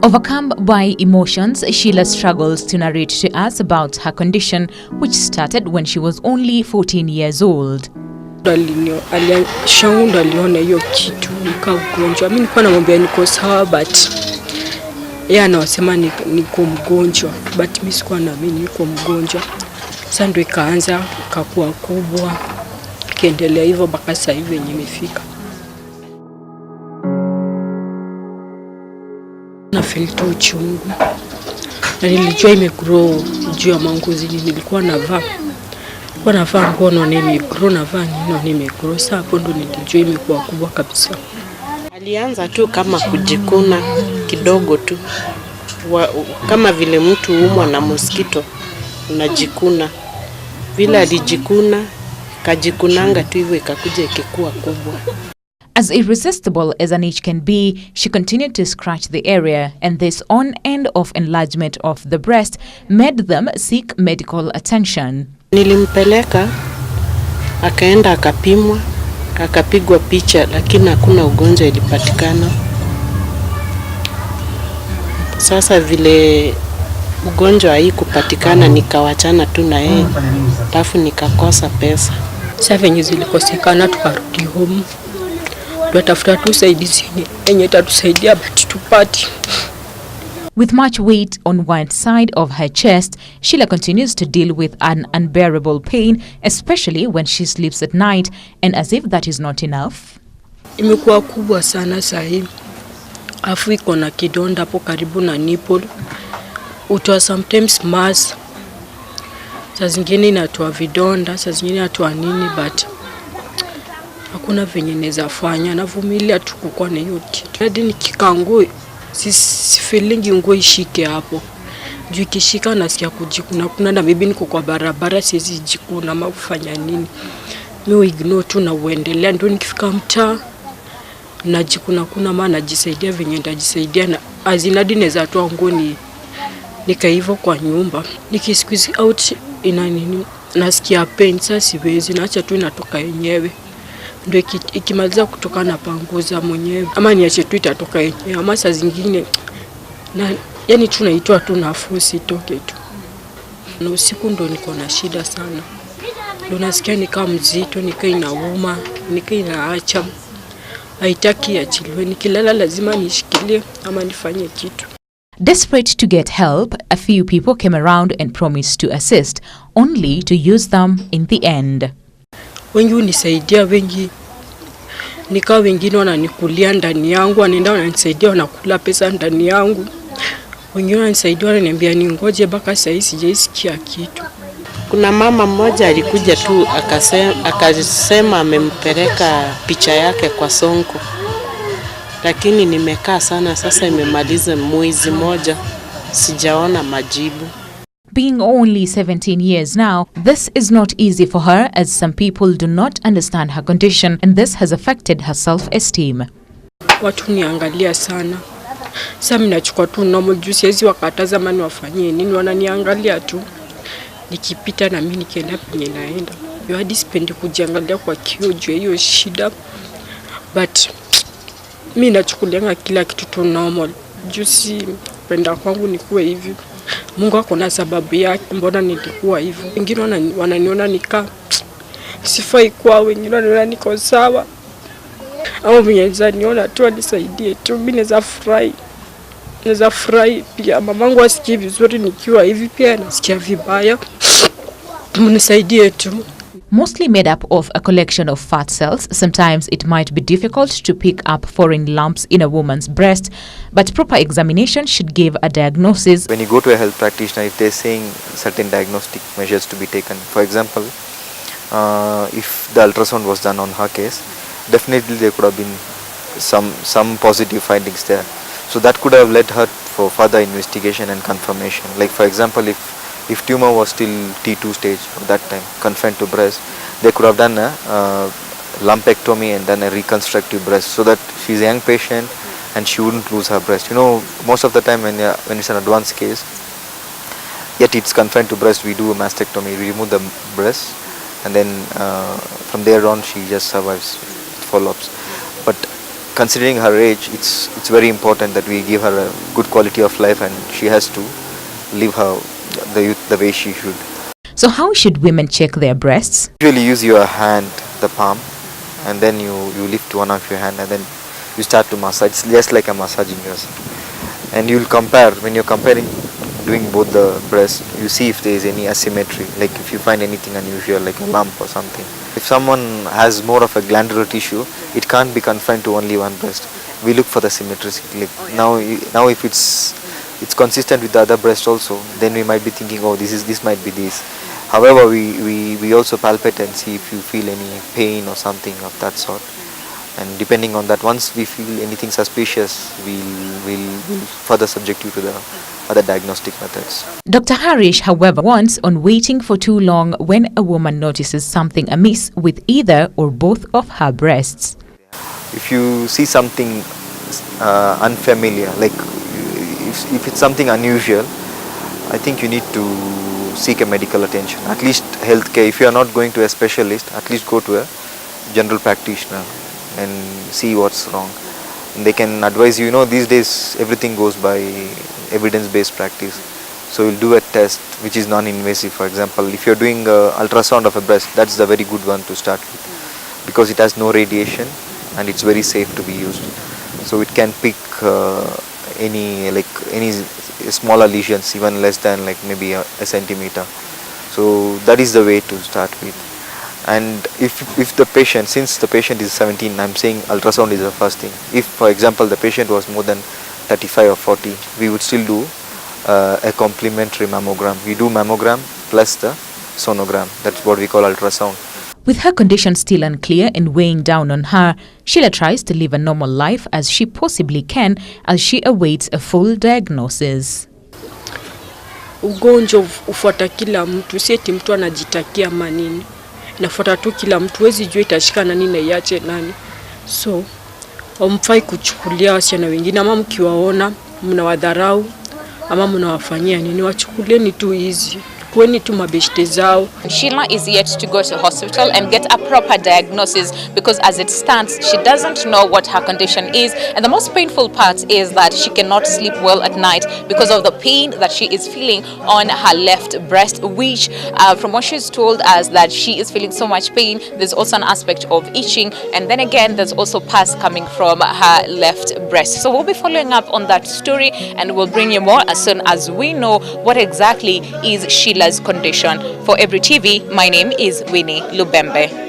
Overcome by emotions, Sheila struggles to narrate to us about her condition, which started when she was only 14 years old. Alishauri aliona hiyo kitu nika ugonjwa. Mimi nilikuwa namwambia niko sawa, but yeye anasema niko mgonjwa, but mimi sikuwa naamini niko mgonjwa. Sasa ndio ikaanza kakua kubwa, kiendelea hivyo mpaka sasa hivi yenye imefika. Na feel tu uchungu. Na nilijua imegrow juu ya manguzi nilikuwa navaa. Navaa nguo na nimegrow, navaa nini nimegrow. Sasa hapo ndo nilijua imekuwa kubwa kabisa. Alianza tu kama kujikuna kidogo tu. Kama vile mtu umwa na mosquito unajikuna. Vile alijikuna, kajikunanga tu hivyo ikakuja ikikuwa kubwa. As irresistible as an itch can be, she continued to scratch the area, and this on-end of enlargement of the breast made them seek medical attention. Nilimpeleka, akaenda akapimwa, akapigwa picha, lakini hakuna ugonjwa ilipatikana. Sasa vile ugonjwa haikupatikana, nikawachana tu na yeye, alafu nikakosa pesa. Sasa venye zilikosekana tukarudi home. Tunatafuta tu usaidizi yenye itatusaidia but tupati. With much weight on one side of her chest, Sheila continues to deal with an unbearable pain, especially when she sleeps at night, and as if that is not enough. Imekuwa kubwa sana sasa hivi. Afu iko na kidonda hapo karibu na nipple. Utoa sometimes mass. Saa zingine inatoa vidonda, saa zingine inatoa nini, but hakuna venye naweza fanya, navumilia tu kukuwa na hiyo kitu. Hadi nikikangu si feeling nguo ishike hapo. Juu ikishika nasikia kujikuna. Kuna na bibi niko kwa barabara siwezi jikuna ama kufanya nini. Mimi ignore tu na uendelea, ndio nikifika mtaa najikuna kuna maana najisaidia venye ndajisaidia, na azinadi naweza toa nguo nikaivo kwa nyumba. Nikisqueeze out ina nini nasikia pain, sasa siwezi, naacha tu inatoka yenyewe. Ndio ikimaliza kutoka na panguza mwenyewe, ama niache tu itatoka yenyewe, ama saa zingine na yani tunaitoa tu nafuu sitoke tu. Na usiku ndo niko na shida sana, ndo nasikia nikaa mzito, nikaa inauma, nikaa inaacha, haitaki achiliwe, nikilala lazima nishikilie ama nifanye kitu. Desperate to get help, a few people came around and promised to assist, only to use them in the end. Wengi unisaidia, wengi nika wengine wananikulia ndani yangu, wanaenda wananisaidia, wanakula pesa ndani yangu. Wengine wananisaidia, wananiambia ningoje mpaka sasa sijaisikia kitu. Kuna mama mmoja alikuja tu akasema amempeleka picha yake kwa Sonko. Lakini nimekaa sana sasa, imemaliza mwezi moja sijaona majibu. Being only 17 years now, this is not easy for her, as some people do not understand her condition, and this has affected her self-esteem. Watu niangalia sana. Sasa mimi nachukua tu normal juu siwezi wakataza mani wafanyie nini, wananiangalia tu. Nikipita na mimi nikienda penye naenda. Yo hadi sipendi kujiangalia kwa kioo juu hiyo shida. But mimi nachukulianga kila kitu tu normal. Juu si penda kwangu nikuwe hivi. Mungu ako na sababu yake mbona nilikuwa hivyo. Wengine wananiona nika sifai kwa, wengine wananiona niko sawa. Au mwenye niona tu anisaidie tu, mimi naweza furahi pia. Mamangu asikie vizuri nikiwa hivi, pia anasikia vibaya. Mnisaidie tu. Mostly made up of a collection of fat cells, sometimes it might be difficult to pick up foreign lumps in a woman's breast, but proper examination should give a diagnosis. When you go to a health practitioner, if they're saying certain diagnostic measures to be taken, for example, if the ultrasound was done on her case, definitely there could have been some positive findings there. So that could have led her for further investigation and confirmation. Like for example, if tumor was still T2 stage at that time, confined to breast, they could have done a lumpectomy and then a reconstructive breast, so that she's a young patient and she wouldn't lose her breast. You know, most of the time when it's an advanced case, yet it's confined to breast, we do a mastectomy, we remove the breast, and then from there on she just survives follow-ups. But considering her age, it's very important that we give her a good quality of life, and she has to live the youth the way she should. So how should women check their breasts? Usually use your hand, the palm, and then you lift one of your hand, and then you start to massage. It's just like a massaging yourself. And you'll compare, when you're comparing, doing both the breasts, you see if there is any asymmetry, like if you find anything unusual, like a lump or something. If someone has more of a glandular tissue, it can't be confined to only one breast. We look for the symmetry. Like now if it's consistent with the other breast also, then we might be thinking, oh, this might be this. However, we also palpate and see if you feel any pain or something of that sort. And depending on that, once we feel anything suspicious, we'll further subject you to the other diagnostic methods. Dr. Harish, however, warns on waiting for too long when a woman notices something amiss with either or both of her breasts. If you see something unfamiliar, like if it's something unusual, I think you need to seek a medical attention, at least healthcare. If you are not going to a specialist, at least go to a general practitioner and see what's wrong. And they can advise you. You know, these days everything goes by evidence-based practice. So you'll do a test which is non-invasive. For example, if you're doing ultrasound of a breast, that's the very good one to start with, because it has no radiation and it's very safe to be used. So it can pick any smaller lesions, even less than like maybe a centimeter. So that is the way to start with. And if the patient, since the patient is 17, I'm saying ultrasound is the first thing. If, for example, the patient was more than 35 or 40, we would still do a complementary mammogram. We do mammogram plus the sonogram. That's what we call ultrasound. With her condition still unclear and weighing down on her, Shila tries to live a normal life as she possibly can as she awaits a full diagnosis. Ugonjwa ufuata kila mtu, si eti mtu anajitakia manini. Inafuata tu kila mtu, wezi jua itashika nani na iache nani. So, hamfai kuchukulia wasichana wengine, ama mkiwaona mnawadharau ama mnawafanyia nini, wachukulieni tu hizi. Shila is yet to go to hospital and get a proper diagnosis because as it stands, she doesn't know what her condition is. And the most painful part is that she cannot sleep well at night because of the pain that she is feeling on her left breast, which from what she's told us that she is feeling so much pain. There's also an aspect of itching, and then again there's also pus coming from her left breast. So we'll be following up on that story and we'll bring you more as soon as we know what exactly is Shila's condition. For Every TV, my name is Winnie Lubembe.